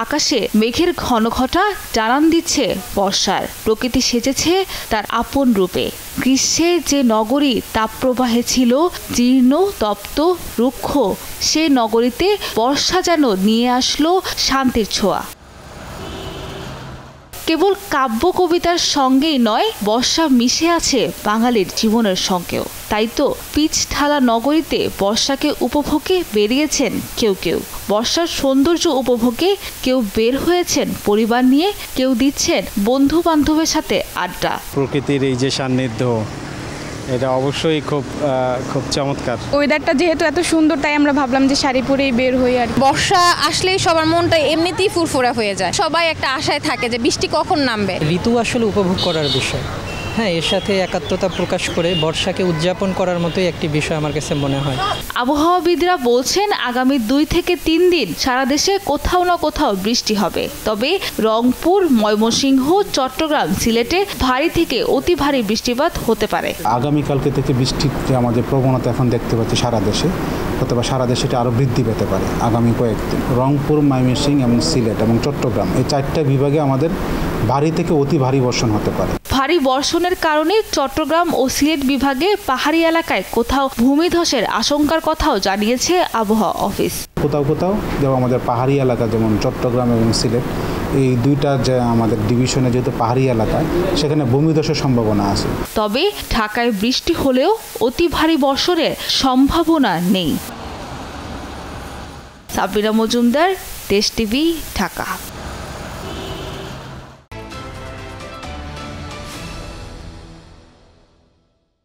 আকাশে মেঘের ঘন ঘটা জানান দিচ্ছে বর্ষার। প্রকৃতি সেজেছে তার আপন রূপে। গ্রীষ্মের যে নগরী তাপপ্রবাহে ছিল জীর্ণ, তপ্ত, রুক্ষ, সে নগরীতে বর্ষা যেন নিয়ে আসলো শান্তির ছোঁয়া। কেবল কাব্য কবিতার সঙ্গেই নয়, বর্ষা মিশে আছে বাঙালির জীবনের সঙ্গেও। তাই তো পিচ ঢালা নগরীতে বর্ষাকে উপভোগে বেরিয়েছেন কেউ কেউ। বর্ষার সৌন্দর্য উপভোগে কেউ বের হয়েছেন পরিবার নিয়ে, কেউ দিচ্ছেন বন্ধু বান্ধবের সাথে আড্ডা। প্রকৃতির এই যে সান্নিধ্য, এটা অবশ্যই খুব চমৎকার। ওয়েদারটা যেহেতু এত সুন্দর, তাই আমরা ভাবলাম যে শাড়ি পরেই বের হই। আর বর্ষা আসলেই সবার মনটা এমনিতেই ফুরফুরা হয়ে যায়। সবাই একটা আশায় থাকে যে বৃষ্টি কখন নামবে। ঋতু আসলে উপভোগ করার বিষয়। হ্যাঁ, এর সাথে একাত্মতা প্রকাশ করে বর্ষাকে উদযাপন করার মতোই একটি বিষয় আমার কাছে মনে হয়। আবহাওয়াবিদরা বলছেন আগামী 2 থেকে 3 দিন সারা দেশে কোথাও না কোথাও বৃষ্টি হবে। তবে রংপুর, ময়মনসিংহ, চট্টগ্রাম, সিলেটে ভারী থেকে অতি ভারী বৃষ্টিপাত হতে পারে। আগামীকালকে থেকে বৃষ্টির যে আমাদের প্রবণতা এখন দেখতে পাচ্ছি সারা দেশে, অথবা সারা দেশে এটা আরও বৃদ্ধি পেতে পারে আগামী কয়েকদিন। রংপুর, ময়মনসিংহ এবং সিলেট এবং চট্টগ্রাম, এই 4টা বিভাগে আমাদের ভারী থেকে অতি ভারী বর্ষণ হতে পারে। ভারী বর্ষণের কারণে চট্টগ্রাম ও সিলেট বিভাগে পাহাড়ি এলাকায় কোথাও ভূমিধসের আশঙ্কার কথাও জানিয়েছে আবহাওয়া অফিস। কোথাও কোথাও যেমন আমাদের পাহাড়ি এলাকা, যেমন চট্টগ্রাম এবং সিলেট, এই দুইটা যে আমাদের ডিভিশনে যেহেতু পাহাড়ি এলাকা, সেখানে ভূমিধসের সম্ভাবনা আছে। তবে ঢাকায় বৃষ্টি হলেও অতি ভারী বর্ষণের সম্ভাবনা নেই। সাবিনা মজুমদার, দেশ টিভি, ঢাকা।